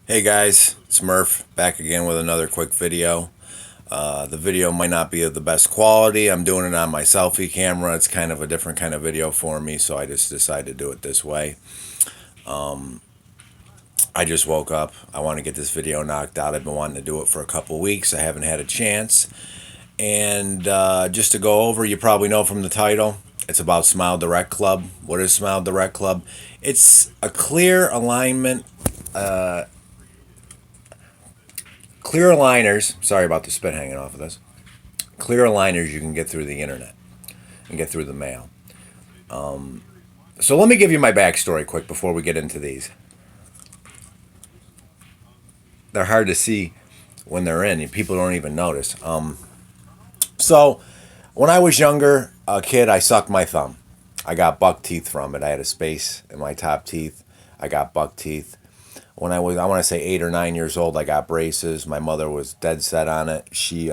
Hey guys, it's Murph back again with another quick video. The video might not be of the best quality. I'm doing it on my selfie camera. It's kind of a different kind of video for me, so I just decided to do it this way. I just woke up. I want to get this video knocked out. I've been wanting to do it for a couple weeks. I haven't had a chance. And just to go over, you probably know from the title, it's about Smile Direct Club. What is Smile Direct Club? It's a clear alignment. Clear aligners, sorry about the spit hanging off of this. Clear aligners you can get through the internet and get through the mail. So let me give you my backstory quick before we get into these. They're hard to see when they're in. People don't even notice. So when I was younger, a kid, I sucked my thumb. I got buck teeth from it. I had a space in my top teeth. I got buck teeth. When I want to say 8 or 9 years old, I got braces. My mother was dead set on it. She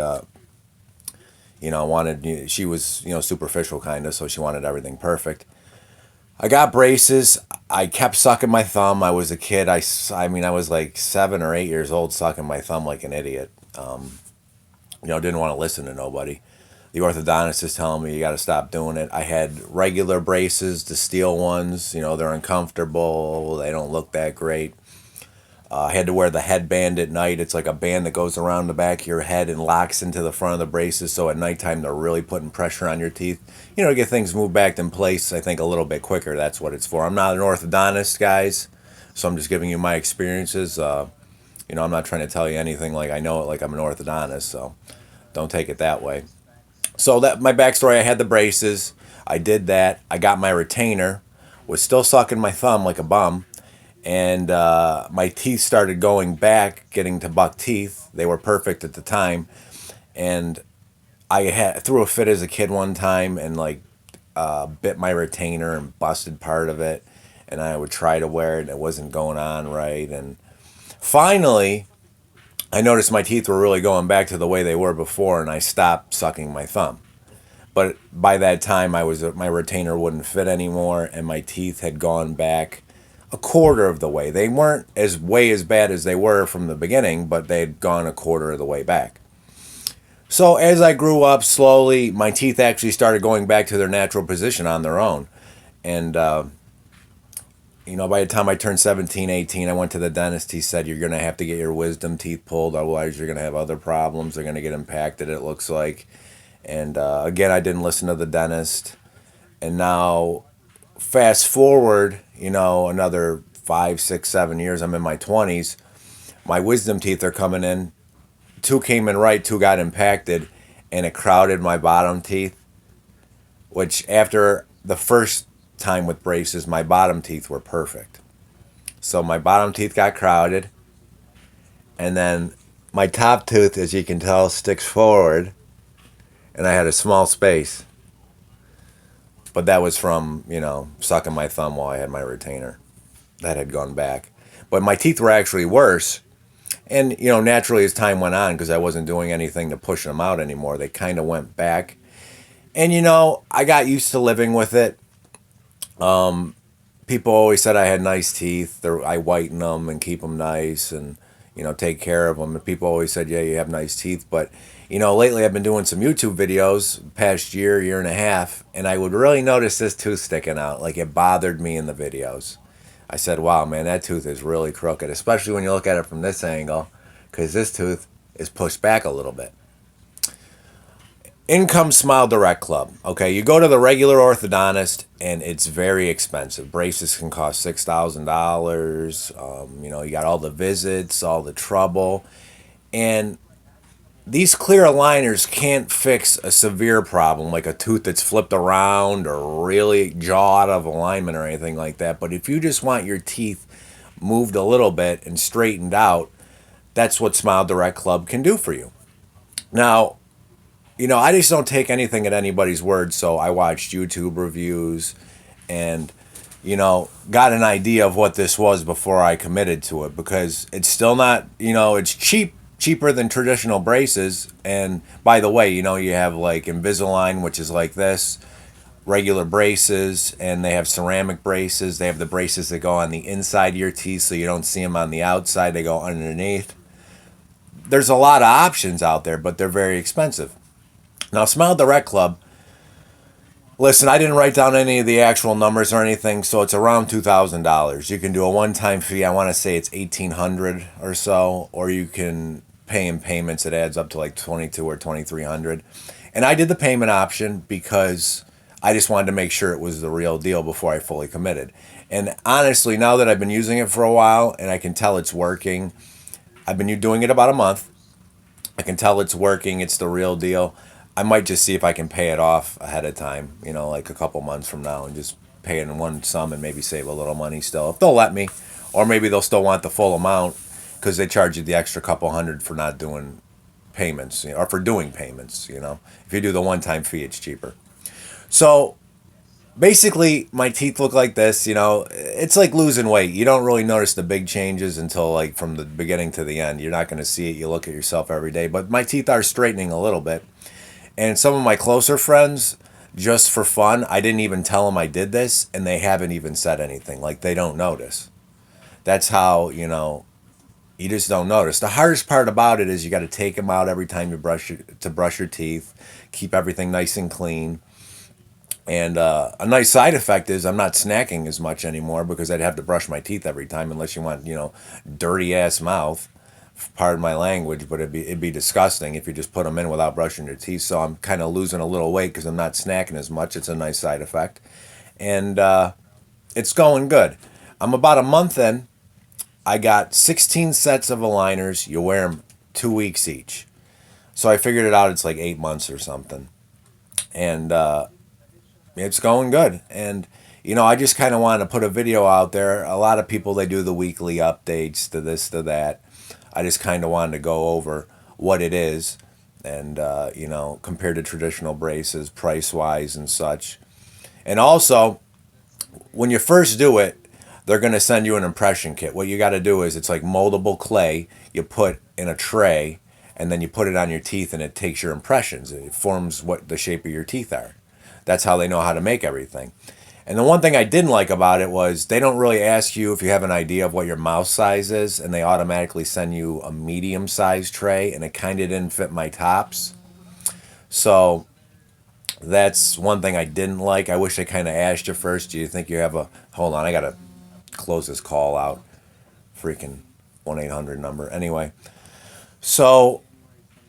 was, superficial kind of, so she wanted everything perfect. I got braces. I kept sucking my thumb. I was a kid. I was like 7 or 8 years old, sucking my thumb like an idiot. Didn't want to listen to nobody. The orthodontist is telling me you got to stop doing it. I had regular braces, the steel ones. They're uncomfortable. They don't look that great. I had to wear the headband at night. It's like a band that goes around the back of your head and locks into the front of the braces. So at nighttime, they're really putting pressure on your teeth. To get things moved back in place, I think, a little bit quicker. That's what it's for. I'm not an orthodontist, guys. So I'm just giving you my experiences. I'm not trying to tell you anything like I know it, like I'm an orthodontist. So don't take it that way. So that my backstory, I had the braces. I did that. I got my retainer. Was still sucking my thumb like a bum, and my teeth started going back, getting to buck teeth. They were perfect at the time, and threw a fit as a kid one time and bit my retainer and busted part of it. And I would try to wear it, and it wasn't going on right. And finally, I noticed my teeth were really going back to the way they were before, and I stopped sucking my thumb. But by that time, my retainer wouldn't fit anymore, and my teeth had gone back a quarter of the way. They weren't as bad as they were from the beginning, but they'd gone a quarter of the way back. So as I grew up slowly, my teeth actually started going back to their natural position on their own. And by the time I turned 17, 18, I went to the dentist. He said, "You're going to have to get your wisdom teeth pulled, otherwise you're going to have other problems. They're going to get impacted, it looks like." And again, I didn't listen to the dentist. And now, fast forward, another 5, 6, 7 years, I'm in my 20s. My wisdom teeth are coming in. Two came in right, two got impacted, and it crowded my bottom teeth, which after the first time with braces, my bottom teeth were perfect. So my bottom teeth got crowded, and then my top tooth, as you can tell, sticks forward, and I had a small space. But that was from, sucking my thumb while I had my retainer. That had gone back. But my teeth were actually worse. And, naturally as time went on, because I wasn't doing anything to push them out anymore, they kind of went back. And, I got used to living with it. People always said I had nice teeth. I whiten them and keep them nice and, take care of them. And people always said, yeah, you have nice teeth. But, lately I've been doing some YouTube videos, past year and a half, and I would really notice this tooth sticking out. Like it bothered me in the videos. I said, wow, man, that tooth is really crooked, especially when you look at it from this angle, because this tooth is pushed back a little bit. Income Smile Direct Club. Okay, you go to the regular orthodontist and it's very expensive. Braces can cost $6,000. You got all the visits, all the trouble, and these clear aligners can't fix a severe problem like a tooth that's flipped around or really jaw out of alignment or anything like that. But if you just want your teeth moved a little bit and straightened out, that's what Smile Direct Club can do for you. Now, I just don't take anything at anybody's word, so I watched YouTube reviews and, got an idea of what this was before I committed to it, because it's still not, it's cheaper than traditional braces. And by the way, you have like Invisalign, which is like this. regular braces, and they have ceramic braces. They have the braces that go on the inside of your teeth so you don't see them on the outside. They go underneath. There's a lot of options out there, but they're very expensive. Now, Smile Direct Club, listen, I didn't write down any of the actual numbers or anything, so it's around $2,000. You can do a one-time fee. I want to say it's 1,800 or so, or you can pay in payments. It adds up to like 22 or 2,300. And I did the payment option because I just wanted to make sure it was the real deal before I fully committed. And honestly, now that I've been using it for a while and I can tell it's working, I've been doing it about a month. I can tell it's working. It's the real deal. I might just see if I can pay it off ahead of time, like a couple months from now, and just pay it in one sum and maybe save a little money still, if they'll let me. Or maybe they'll still want the full amount because they charge you the extra couple hundred for not doing payments, or for doing payments. If you do the one-time fee, it's cheaper. So basically, my teeth look like this. It's like losing weight. You don't really notice the big changes until like from the beginning to the end. You're not going to see it. You look at yourself every day. But my teeth are straightening a little bit. And some of my closer friends, just for fun, I didn't even tell them I did this, and they haven't even said anything. Like, they don't notice. That's how, you just don't notice. The hardest part about it is you got to take them out every time you brush your teeth, keep everything nice and clean. And a nice side effect is I'm not snacking as much anymore because I'd have to brush my teeth every time unless you want, dirty ass mouth. Pardon my language, but it'd be disgusting if you just put them in without brushing your teeth. So I'm kind of losing a little weight because I'm not snacking as much. It's a nice side effect, and it's going good. I'm about a month in. I got 16 sets of aligners. You wear them 2 weeks each. So I figured it out. It's like 8 months or something, and it's going good. And I just kind of wanted to put a video out there. A lot of people, they do the weekly updates to this, to that. I just kind of wanted to go over what it is and, compared to traditional braces, price-wise and such. And also, when you first do it, they're going to send you an impression kit. What you got to do is it's like moldable clay you put in a tray, and then you put it on your teeth, and it takes your impressions. It forms what the shape of your teeth are. That's how they know how to make everything. And the one thing I didn't like about it was they don't really ask you if you have an idea of what your mouth size is, and they automatically send you a medium-sized tray, and it kind of didn't fit my tops. So that's one thing I didn't like. I wish they kind of asked you first. Do you think you have a... Hold on, I got to close this call out. Freaking 1-800 number. Anyway, so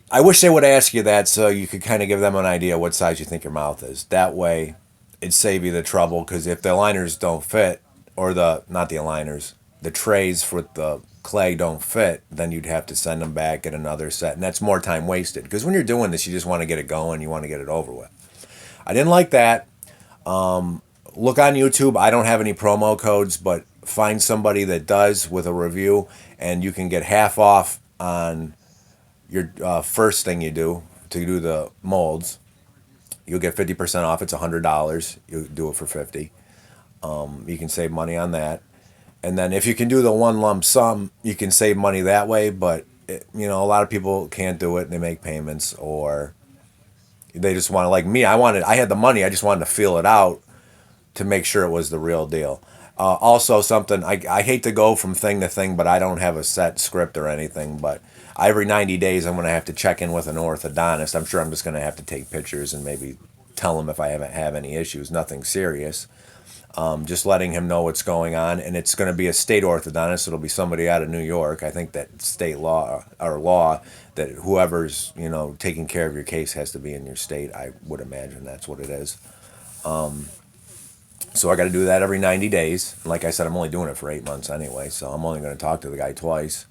I wish they would ask you that so you could kind of give them an idea what size you think your mouth is. That way it'd save you the trouble, because if the aligners don't fit, or not the aligners, the trays for the clay don't fit, then you'd have to send them back, get another set, and that's more time wasted. Because when you're doing this, you just want to get it going, you want to get it over with. I didn't like that. Look on YouTube. I don't have any promo codes, but find somebody that does with a review, and you can get half off on your first thing you do to do the molds. You'll get 50% off. It's $100. You do it for 50. You can save money on that. And then if you can do the one lump sum, you can save money that way. But a lot of people can't do it. They make payments, or they just want to, like me. I had the money. I just wanted to feel it out to make sure it was the real deal. Also, something I hate to go from thing to thing, but I don't have a set script or anything. But every 90 days, I'm going to have to check in with an orthodontist. I'm sure I'm just going to have to take pictures and maybe tell him if I haven't have any issues. Nothing serious. Just letting him know what's going on. And it's going to be a state orthodontist. It'll be somebody out of New York. I think that state law or law that whoever's taking care of your case has to be in your state. I would imagine that's what it is. So I got to do that every 90 days. Like I said, I'm only doing it for 8 months anyway, so I'm only going to talk to the guy twice.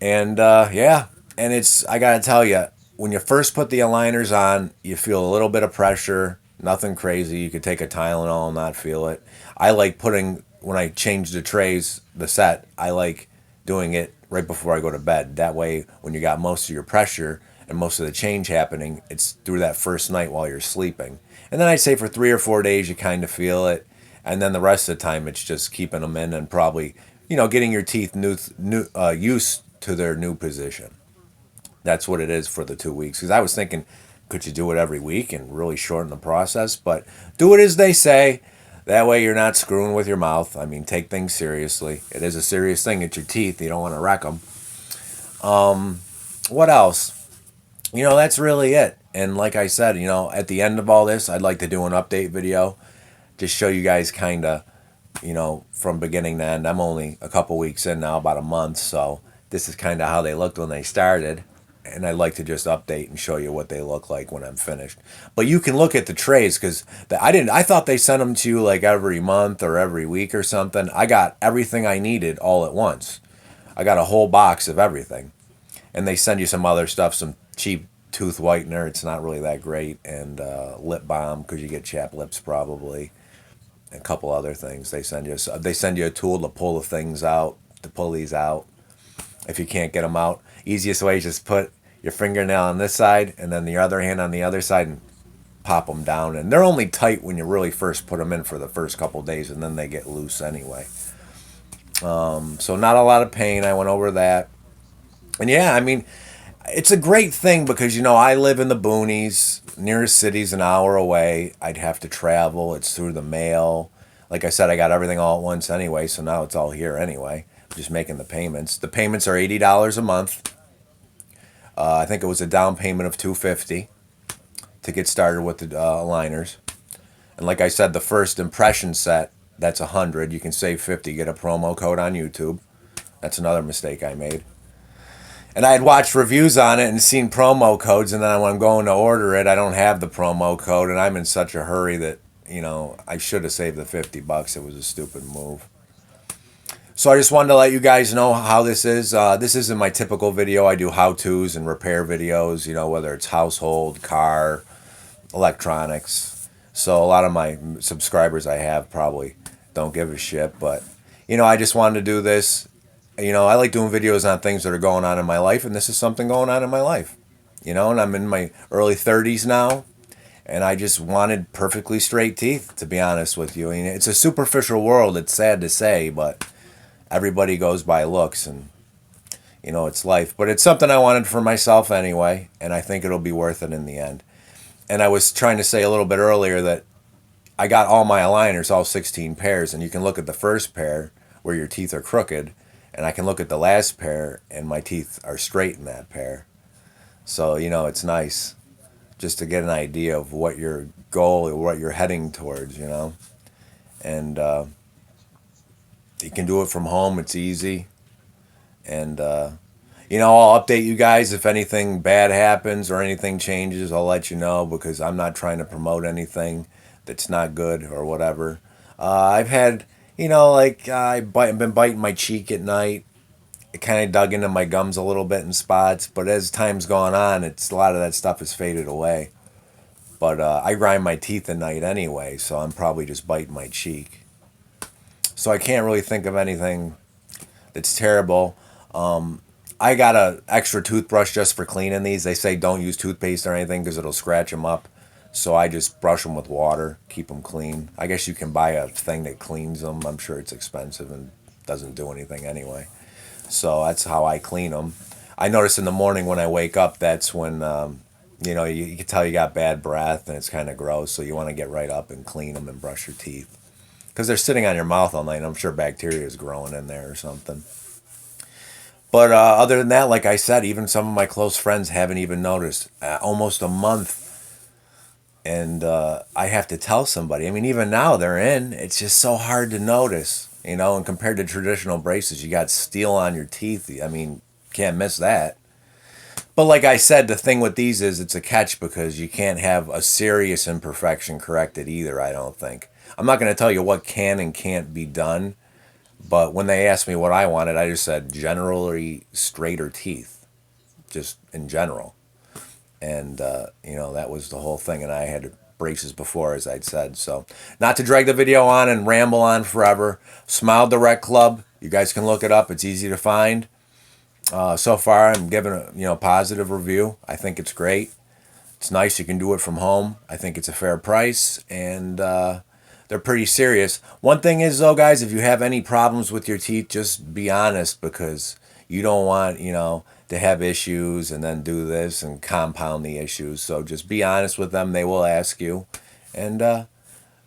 And yeah, and I got to tell you, when you first put the aligners on, you feel a little bit of pressure, nothing crazy. You could take a Tylenol and not feel it. I like when I change the trays, the set, I like doing it right before I go to bed. That way, when you got most of your pressure and most of the change happening, it's through that first night while you're sleeping. And then I'd say for 3 or 4 days, you kind of feel it. And then the rest of the time, it's just keeping them in and probably, getting your teeth used to their new position. That's what it is for the 2 weeks. Because I was thinking Could you do it every week and really shorten the process? But do it as they say. That way you're not screwing with your mouth. I mean, take things seriously. It is a serious thing. It's your teeth. You don't want to wreck them. What else? That's really it. And like I said, at the end of all this, I'd like to do an update video. Just show you guys kind of, from beginning to end. I'm only a couple weeks in now, about a month. So this is kind of how they looked when they started. And I'd like to just update and show you what they look like when I'm finished. But you can look at the trays because I thought they sent them to you like every month or every week or something. I got everything I needed all at once. I got a whole box of everything. And they send you some other stuff, some cheap tooth whitener. It's not really that great. And lip balm because you get chapped lips probably. And a couple other things. They send you a tool to pull the things out, to pull these out. If you can't get them out, easiest way is just put your fingernail on this side and then the other hand on the other side and pop them down. And they're only tight when you really first put them in for the first couple days, and then they get loose anyway. So not a lot of pain. I went over that. And yeah, I mean, it's a great thing because, I live in the boonies. Nearest city's an hour away. I'd have to travel. It's through the mail. Like I said, I got everything all at once anyway, so now it's all here anyway. I'm just making the payments. The payments are $80 a month. I think it was a down payment of $250 to get started with the aligners. And like I said, the first impression set, that's $100. You can save $50, get a promo code on YouTube. That's another mistake I made. And I had watched reviews on it and seen promo codes, and then when I'm going to order it, I don't have the promo code, and I'm in such a hurry that, I should have saved the $50. It was a stupid move. So I just wanted to let you guys know how this is. This isn't my typical video. I do how-tos and repair videos, whether it's household, car, electronics. So a lot of my subscribers I have probably don't give a shit, but, I just wanted to do this. I like doing videos on things that are going on in my life, and this is something going on in my life. And I'm in my early 30s now, and I just wanted perfectly straight teeth, to be honest with you. I mean, it's a superficial world, it's sad to say, but everybody goes by looks, and, it's life. But it's something I wanted for myself anyway, and I think it'll be worth it in the end. And I was trying to say a little bit earlier that I got all my aligners, all 16 pairs, and you can look at the first pair where your teeth are crooked, and I can look at the last pair, and my teeth are straight in that pair. So, it's nice just to get an idea of what your goal or what you're heading towards, And you can do it from home. It's easy. And, I'll update you guys if anything bad happens or anything changes. I'll let you know because I'm not trying to promote anything that's not good or whatever. I've had... I've been biting my cheek at night. It kind of dug into my gums a little bit in spots, but as time's gone on, a lot of that stuff has faded away. But I grind my teeth at night anyway, so I'm probably just biting my cheek. So I can't really think of anything that's terrible. I got a extra toothbrush just for cleaning these. They say don't use toothpaste or anything because it'll scratch them up. So I just brush them with water, keep them clean. I guess you can buy a thing that cleans them. I'm sure it's expensive and doesn't do anything anyway. So that's how I clean them. I notice in the morning when I wake up, that's when, you can tell you got bad breath and it's kind of gross. So you want to get right up and clean them and brush your teeth. Because they're sitting on your mouth all night and I'm sure bacteria is growing in there or something. But other than that, like I said, even some of my close friends haven't even noticed. Almost a month. And I have to tell somebody. I mean, even now they're in. It's just so hard to notice, And compared to traditional braces, you got steel on your teeth. I mean, can't miss that. But like I said, the thing with these is it's a catch because you can't have a serious imperfection corrected either, I don't think. I'm not going to tell you what can and can't be done. But when they asked me what I wanted, I just said generally straighter teeth. Just in general. And, that was the whole thing. And I had braces before, as I'd said. So, not to drag the video on and ramble on forever. Smile Direct Club. You guys can look it up. It's easy to find. So far, I'm giving a positive review. I think it's great. It's nice. You can do it from home. I think it's a fair price. And they're pretty serious. One thing is, though, guys, if you have any problems with your teeth, just be honest because You don't want, to have issues and then do this and compound the issues. So just be honest with them. They will ask you. And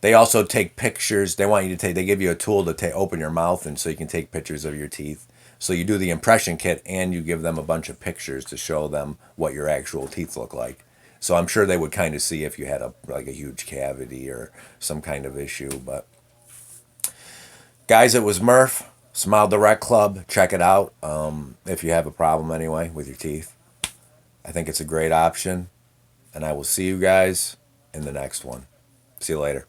they also take pictures. They want you to take, they give you a tool to open your mouth and so you can take pictures of your teeth. So you do the impression kit and you give them a bunch of pictures to show them what your actual teeth look like. So I'm sure they would kind of see if you had a huge cavity or some kind of issue. But guys, it was Murph, Smile Direct Club. Check it out if you have a problem anyway with your teeth. I think it's a great option. And I will see you guys in the next one. See you later.